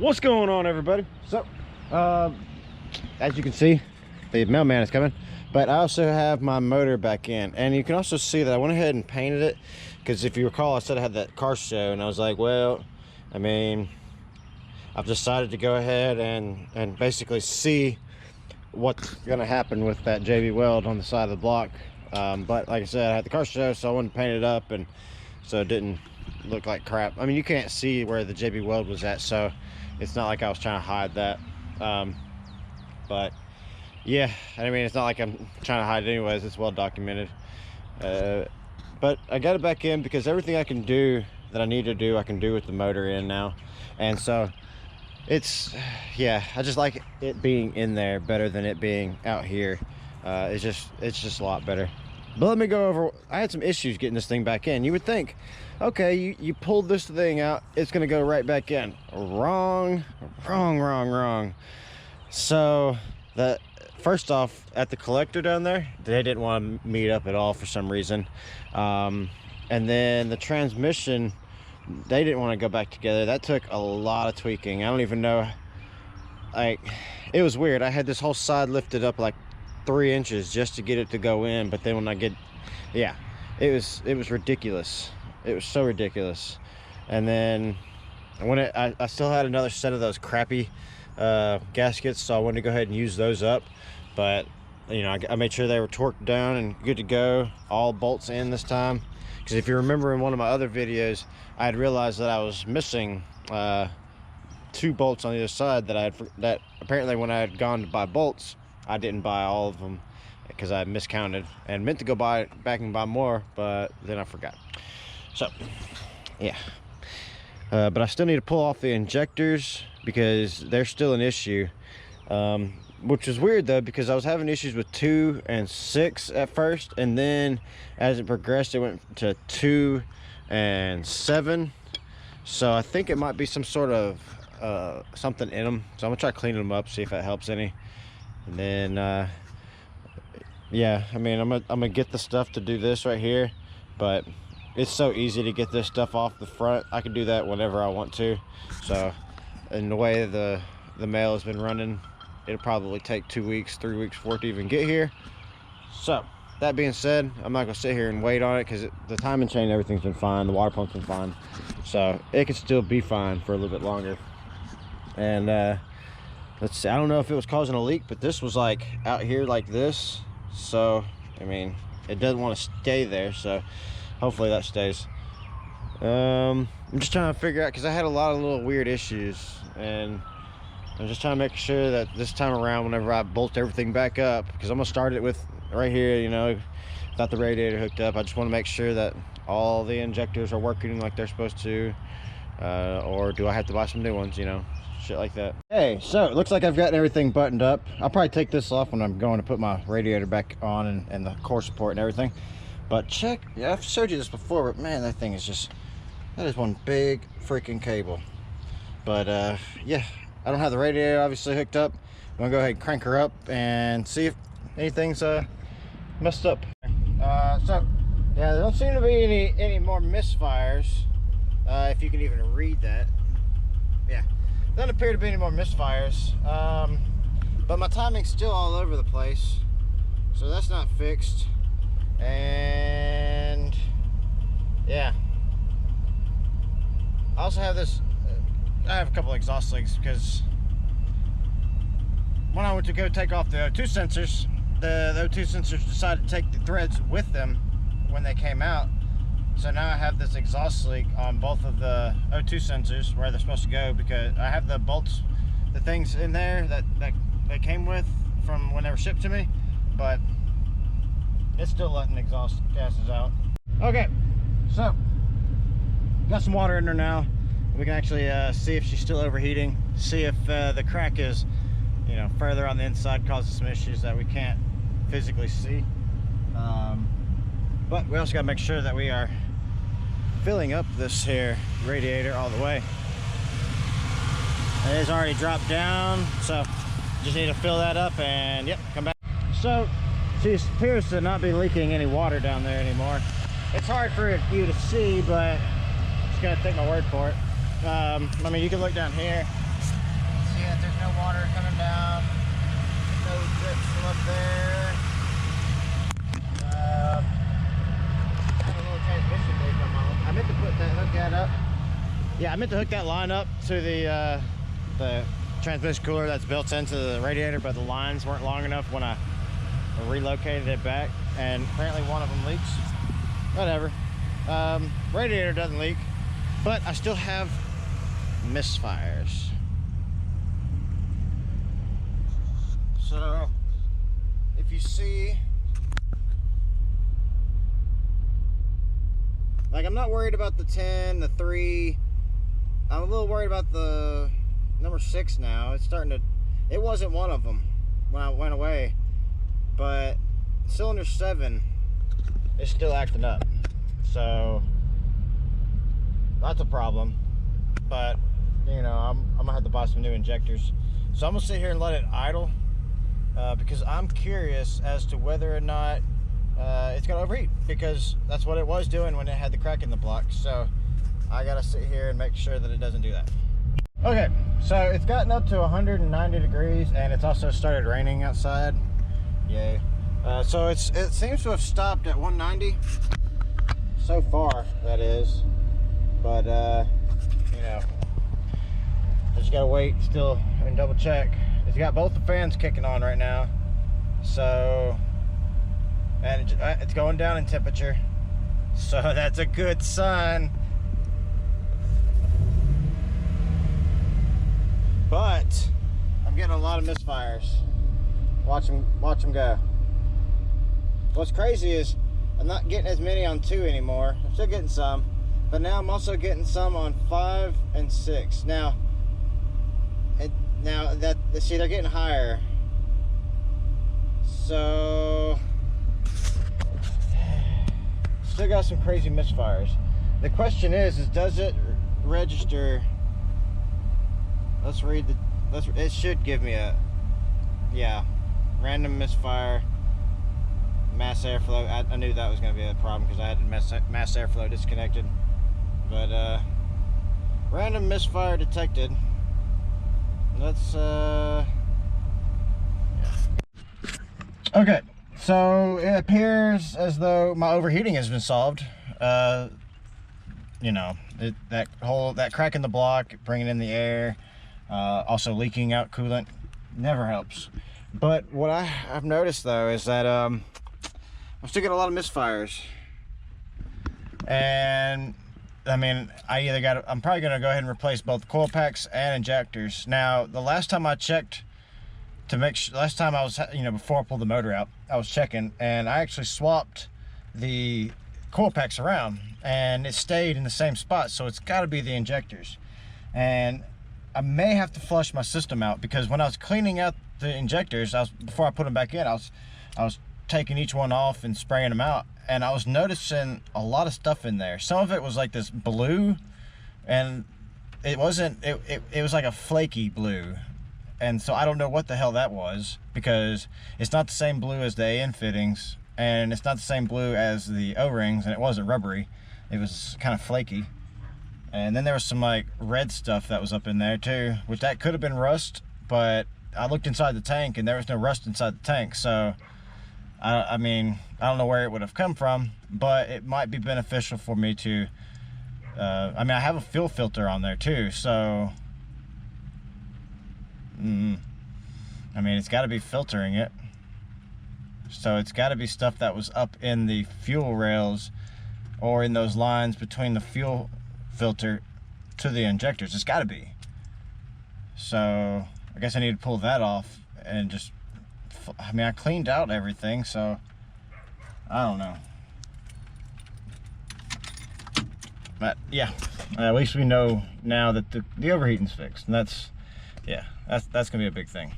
What's going on, everybody? So as you can see, the mailman is coming, but I also have my motor back in, and you can also see that I went ahead and painted it, because if you recall, I said I had that car show, and I was like, well, I mean, I've decided to go ahead and basically see what's gonna happen with that JB Weld on the side of the block. But like I said, I had the car show, so I wanted to paint it up, and so it didn't look like crap. I mean, you can't see where the JB Weld was at, so it's not like I was trying to hide that. But yeah, I mean, it's not like I'm trying to hide it anyways. It's well documented. But I got it back in because everything I can do that I need to do, I can do with the motor in now. And so it's, yeah, I just like it being in there better than it being out here. It's just a lot better. But let me go over, I had some issues getting this thing back in. You would think, okay, you pulled this thing out, it's gonna go right back in. Wrong. So first off, at the collector down there, they didn't want to meet up at all for some reason. And then the transmission, they didn't want to go back together. That took a lot of tweaking. I don't even know, like, it was weird. I had this whole side lifted up like 3 inches just to get it to go in, but then when I get, yeah, it was ridiculous. It was so ridiculous. And then when I still had another set of those crappy gaskets, so I wanted to go ahead and use those up. But you know, I made sure they were torqued down and good to go, all bolts in this time, because if you remember in one of my other videos, I had realized that I was missing 2 bolts on either side that apparently when I had gone to buy bolts, I didn't buy all of them because I miscounted and meant to go back and buy more, but then I forgot. So yeah, but I still need to pull off the injectors because they're still an issue, which is weird though, because I was having issues with 2 and 6 at first, and then as it progressed it went to 2 and 7. So I think it might be some sort of something in them, so I'm gonna try cleaning them up, see if that helps any. And then yeah, I mean, I'm gonna get the stuff to do this right here, but it's so easy to get this stuff off the front. I can do that whenever I want to. So in the way the mail has been running, it'll probably take 2 weeks, 3 weeks for it to even get here. So that being said, I'm not gonna sit here and wait on it, because the timing chain, everything's been fine, the water pump's been fine, so it could still be fine for a little bit longer. And let's see, I don't know if it was causing a leak, but this was like out here like this, so I mean, it doesn't want to stay there, so hopefully that stays. I'm just trying to figure out, because I had a lot of little weird issues, and I'm just trying to make sure that this time around, whenever I bolt everything back up, because I'm gonna start it with right here, you know, without the radiator hooked up, I just want to make sure that all the injectors are working like they're supposed to, or do I have to buy some new ones, you know, shit like that. Hey, so it looks like I've gotten everything buttoned up. I'll probably take this off when I'm going to put my radiator back on and the core support and everything. But check, yeah, I've showed you this before, but man, that thing is just, that is one big freaking cable. But yeah, I don't have the radiator obviously hooked up. I'm gonna go ahead and crank her up and see if anything's messed up. So yeah, there don't seem to be any more misfires, if you can even read that. Yeah, doesn't appear to be any more misfires, but my timing's still all over the place, so that's not fixed. And yeah, I also have this, I have a couple of exhaust leaks, because when I went to go take off the O2 sensors, the O2 sensors decided to take the threads with them when they came out. So now I have this exhaust leak on both of the O2 sensors where they're supposed to go, because I have the bolts, the things in there that they came with from when they were shipped to me, but it's still letting exhaust gases out. Okay, so got some water in there now. We can actually see if she's still overheating, see if the crack is, you know, further on the inside, causes some issues that we can't physically see. But we also got to make sure that we are filling up this here radiator all the way. It has already dropped down, so just need to fill that up and yep, come back. So she appears to not be leaking any water down there anymore. It's hard for you to see, but just gotta take my word for it. I mean, you can look down here No water coming down. No drips from up there. I have a little transmission leak on my one. I meant to hook that up. Yeah, I meant to hook that line up to the transmission cooler that's built into the radiator, but the lines weren't long enough when I relocated it back, and apparently one of them leaks. Whatever. Radiator doesn't leak, but I still have misfires. So if you see, like, I'm not worried about the 10, the 3. I'm a little worried about the number 6 now. It's starting to, it wasn't one of them when I went away, but cylinder 7 is still acting up. So that's a problem. But you know, I'm gonna have to buy some new injectors. So I'm gonna sit here and let it idle because I'm curious as to whether or not it's gonna overheat, because that's what it was doing when it had the crack in the block. So I gotta sit here and make sure that it doesn't do that. Okay, so it's gotten up to 190 degrees, and it's also started raining outside. Yay. So it seems to have stopped at 190 so far, that is. But you know, just gotta wait still and double check. It's got both the fans kicking on right now, so, and it's going down in temperature, so that's a good sign. But I'm getting a lot of misfires. Watch them go. What's crazy is I'm not getting as many on 2 anymore. I'm still getting some, but now I'm also getting some on 5 and 6. Now that, see, they're getting higher. So still got some crazy misfires. The question is does it register? Let's read it should give me a, yeah, random misfire, mass airflow. I knew that was going to be a problem because I had mass airflow disconnected. But random misfire detected. Let's yeah. Okay, so it appears as though my overheating has been solved. You know, that crack in the block, bringing in the air, also leaking out coolant, never helps. But what I've noticed though is that I'm still getting a lot of misfires, and I mean, I'm probably gonna go ahead and replace both coil packs and injectors. Now, the last time I checked to make sure, last time I was, you know, before I pulled the motor out, I was checking, and I actually swapped the coil packs around, and it stayed in the same spot. So it's got to be the injectors, and I may have to flush my system out, because when I was cleaning out the injectors, before I put them back in, I was taking each one off and spraying them out, and I was noticing a lot of stuff in there. Some of it was like this blue, and it wasn't, it was like a flaky blue, and so I don't know what the hell that was, because it's not the same blue as the AN fittings, and it's not the same blue as the O-rings, and it wasn't rubbery. It was kind of flaky. And then there was some like red stuff that was up in there too, which that could have been rust, but I looked inside the tank and there was no rust inside the tank. So I mean, I don't know where it would have come from, but it might be beneficial for me to I mean, I have a fuel filter on there too, so I mean, it's got to be filtering it. So it's got to be stuff that was up in the fuel rails or in those lines between the fuel filter to the injectors. It's got to be. So I guess I need to pull that off and just, I mean, I cleaned out everything, so I don't know. But yeah, at least we know now that the overheating's fixed, and that's, yeah, that's gonna be a big thing.